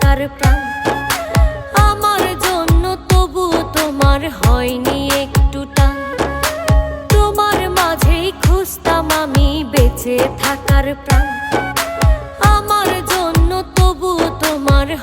থাকার প্রাণ। আমার জন্য তবু তোমার হয়নি একটু টান। তোমার মাঝেই খুঁজতাম আমি বেঁচে থাকার প্রাণ।